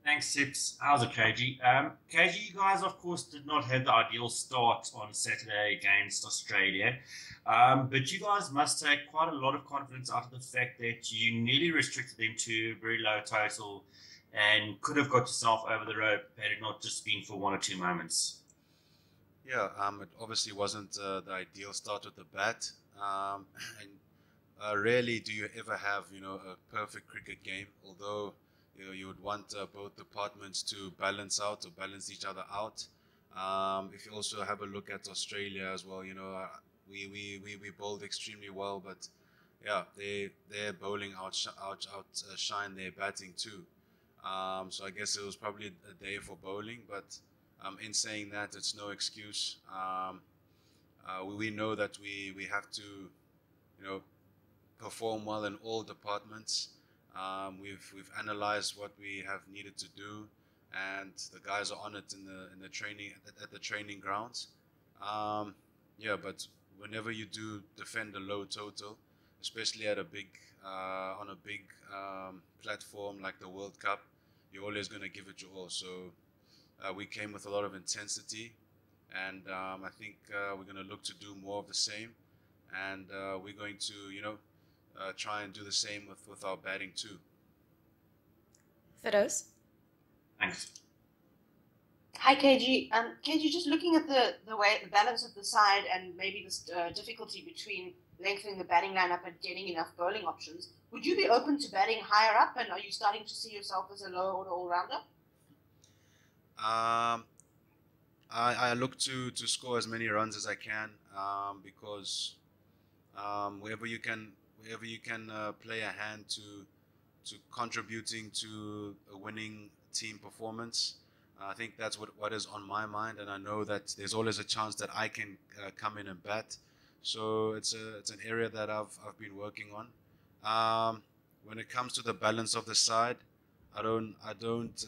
Thanks, Sips. How's it, KG? KG, you guys, of course, did not have the ideal start on Saturday against Australia, but you guys must take quite a lot of confidence out of the fact that you nearly restricted them to a very low total and could have got yourself over the rope had it not just been for one or two moments. Yeah, it obviously wasn't the ideal start with the bat, and rarely do you ever have, a perfect cricket game. Although, you would want both departments to balance out or balance each other out. If you also have a look at Australia as well, we bowled extremely well, but yeah, their bowling outshine their batting too. So I guess it was probably a day for bowling, but in saying that, it's no excuse. We know that we have to, perform well in all departments. We've analyzed what we have needed to do, and the guys are on it in the training at the training grounds. Um, yeah, but whenever you do defend a low total, especially at a big on a big platform like the World Cup, you're always going to give it your all. So we came with a lot of intensity, and I think we're going to look to do more of the same, and we're going to, try and do the same with our batting too. Fidos? Thanks. Hi, KG. KG, just looking at the way the balance of the side and maybe this difficulty between lengthening the batting lineup and getting enough bowling options, would you be open to batting higher up? And are you starting to see yourself as a lower order all rounder? I look to score as many runs as I can, because wherever you can play a hand to contributing to a winning team performance. I think that's what is on my mind, and I know that there's always a chance that I can come in and bat. So it's an area that I've been working on. When it comes to the balance of the side, I don't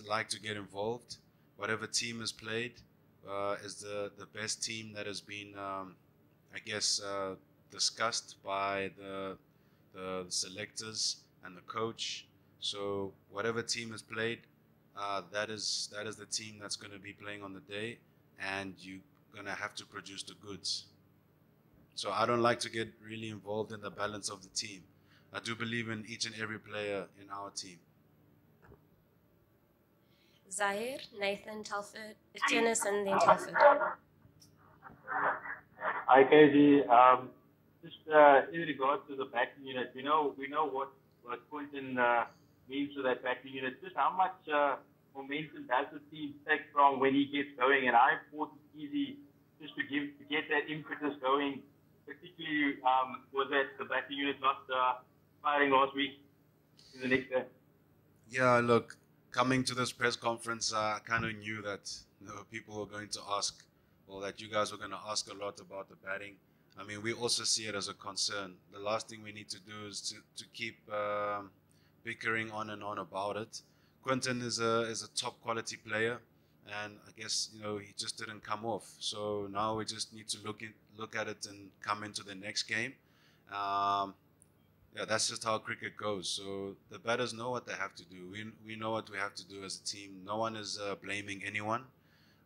like to get involved. Whatever team has played is the best team that has been, I guess, discussed by the selectors and the coach. So whatever team has played, that is the team that's going to be playing on the day, and you're going to have to produce the goods. So I don't like to get really involved in the balance of the team. I do believe in each and every player in our team. Zahir, Nathan, Telford, Etienne, and then Telford. Hi, KG. Just in regards to the backing unit, we know what Quinton means to that backing unit. Just how much momentum does the team take from when he gets going, and how important is he just to get that impetus going, particularly was that the backing unit not firing last week in the next day? Yeah, look, coming to this press conference, I kind of knew that people were going to ask, or that you guys were going to ask a lot about the batting. I mean, we also see it as a concern. The last thing we need to do is to keep bickering on and on about it. Quinton is a top quality player, and I guess he just didn't come off. So now we just need to look at it and come into the next game. Yeah, that's just how cricket goes. So the batters know what they have to do. We know what we have to do as a team. No one is blaming anyone.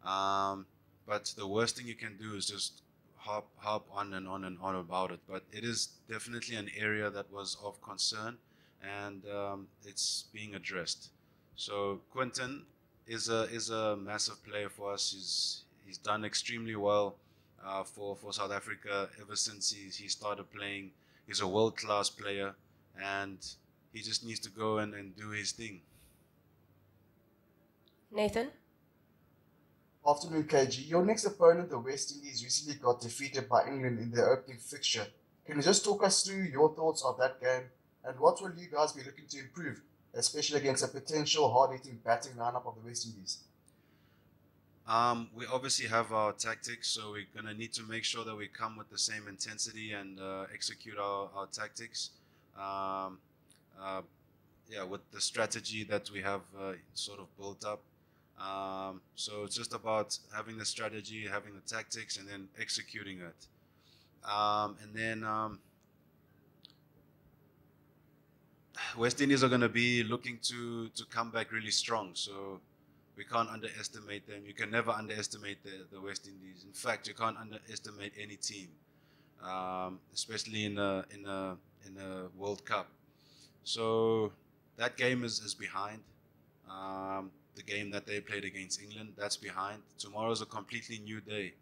But the worst thing you can do is just hop on and on and on about it. But it is definitely an area that was of concern, and it's being addressed. So Quinton is a massive player for us. He's done extremely well for South Africa ever since he started playing. He's a world-class player, and he just needs to go and do his thing. Nathan? Afternoon, KG. Your next opponent, the West Indies, recently got defeated by England in their opening fixture. Can you just talk us through your thoughts of that game, and what will you guys be looking to improve, especially against a potential hard-hitting batting lineup of the West Indies? We obviously have our tactics, so we're going to need to make sure that we come with the same intensity and execute our tactics. Yeah, with the strategy that we have sort of built up. So it's just about having the strategy, having the tactics, and then executing it. And then West Indies are going to be looking to come back really strong. So we can't underestimate them. You can never underestimate the West Indies. In fact, you can't underestimate any team, especially in a World Cup. So that game is behind. The game that they played against England, that's behind. Tomorrow's a completely new day.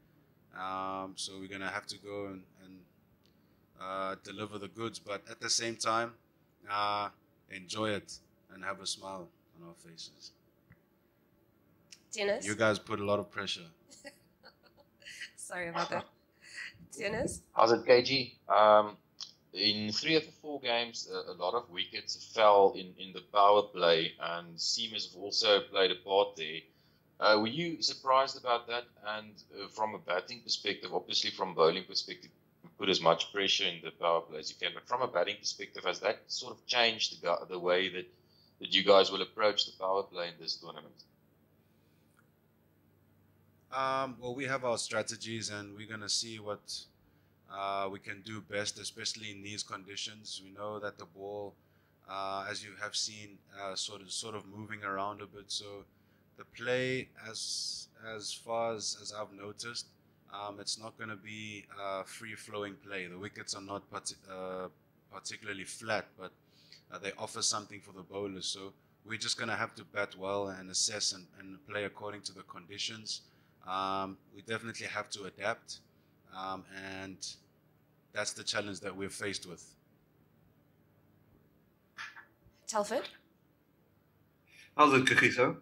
So we're gonna have to go and deliver the goods, but at the same time, enjoy it and have a smile on our faces. Dennis? You guys put a lot of pressure. Sorry about that. Dennis? How's it, KG? In 3 of the 4 games, a lot of wickets fell in the power play, and seamers have also played a part there. Were you surprised about that? And from a batting perspective, obviously from bowling perspective, put as much pressure in the power play as you can. But from a batting perspective, has that sort of changed the way that you guys will approach the power play in this tournament? Well, we have our strategies, and we're gonna see what we can do best, especially in these conditions. We know that the ball, as you have seen, sort of moving around a bit. So the play, as far as I've noticed, it's not going to be free-flowing play. The wickets are not particularly flat, but they offer something for the bowlers. So we're just going to have to bat well and assess and play according to the conditions. We definitely have to adapt, and that's the challenge that we're faced with. Telford? How's it, Kagiso?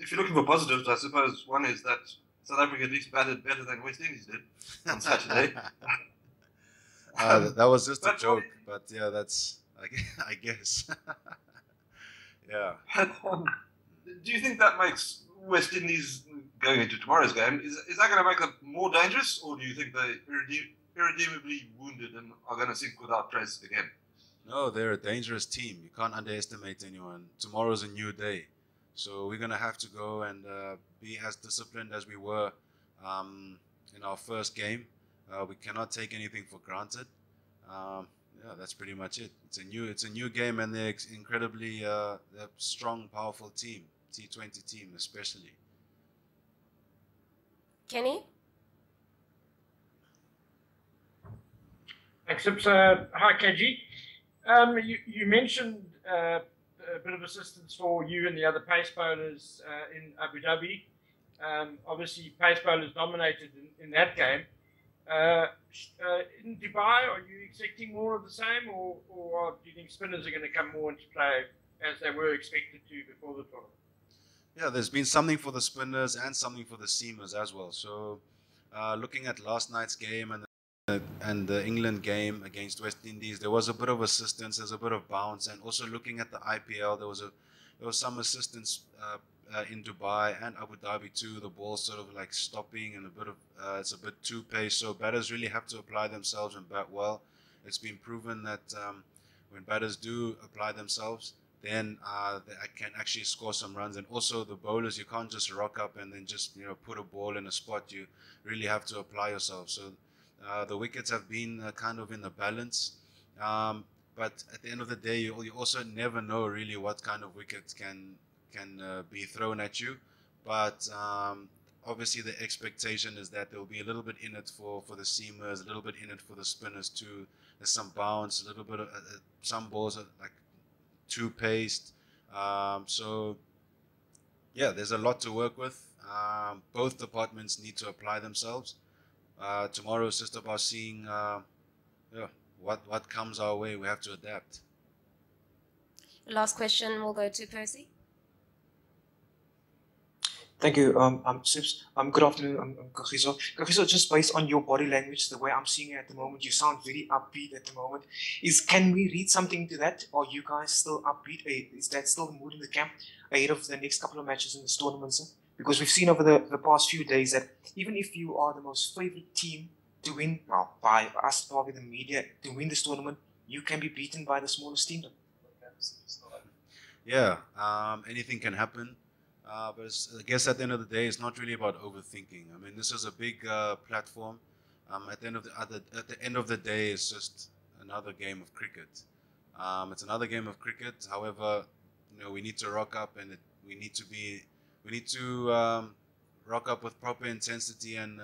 If you're looking for positives, I suppose one is that South Africa at least batted better than West Indies did on Saturday. That was just a joke, but yeah, that's, I guess. Yeah. Do you think that makes West Indies going into tomorrow's game, is that going to make them more dangerous, or do you think they're irredeemably wounded and are going to sink without trace again? No, they're a dangerous team. You can't underestimate anyone. Tomorrow's a new day. So we're going to have to go and be as disciplined as we were in our first game. We cannot take anything for granted. Yeah, that's pretty much it. It's a new game, and they're incredibly they're strong, powerful team, T20 team especially. Kenny? Thanks, hi, KG. You mentioned a bit of assistance for you and the other pace bowlers in Abu Dhabi. Obviously, pace bowlers dominated in that game. In Dubai, are you expecting more of the same, or do you think spinners are going to come more into play as they were expected to before the tournament? Yeah, there's been something for the spinners and something for the seamers as well. So, looking at last night's game and the England game against West Indies, there was a bit of assistance, there's a bit of bounce, and also looking at the IPL, there was some assistance in Dubai and Abu Dhabi too. The ball sort of like stopping and a bit of it's a bit too pace. So batters really have to apply themselves and bat well. It's been proven that when batters do apply themselves, then they can actually score some runs. And also the bowlers, you can't just rock up and then just put a ball in a spot. You really have to apply yourself. So the wickets have been kind of in the balance. But at the end of the day, you also never know really what kind of wickets can be thrown at you. But obviously the expectation is that there will be a little bit in it for the seamers, a little bit in it for the spinners too. There's some bounce, a little bit of some balls are like too paced. So yeah, there's a lot to work with. Both departments need to apply themselves. Tomorrow is just about seeing what comes our way. We have to adapt. Last question will go to Percy. Thank you, Sips. Good afternoon, Kagiso. Kagiso, just based on your body language, the way I'm seeing it at the moment, you sound very upbeat at the moment. Can we read something into that? Or are you guys still upbeat? Is that still the mood in the camp ahead of the next couple of matches in this tournament, sir? Because we've seen over the past few days that even if you are the most favorite team to win, well, by us, probably the media, to win this tournament, you can be beaten by the smallest team. Yeah, anything can happen. But I guess at the end of the day, it's not really about overthinking. I mean, this is a big platform. At the end of the day, it's just another game of cricket. It's another game of cricket. However, we need to rock up, and we need to rock up with proper intensity and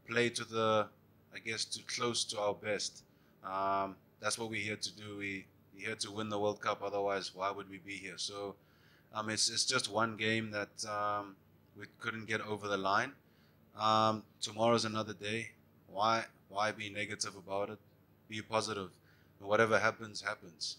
play to close to our best. That's what we're here to do. We're here to win the World Cup. Otherwise, why would we be here? So, it's just one game that we couldn't get over the line. Tomorrow's another day. Why be negative about it? Be positive. Whatever happens, happens.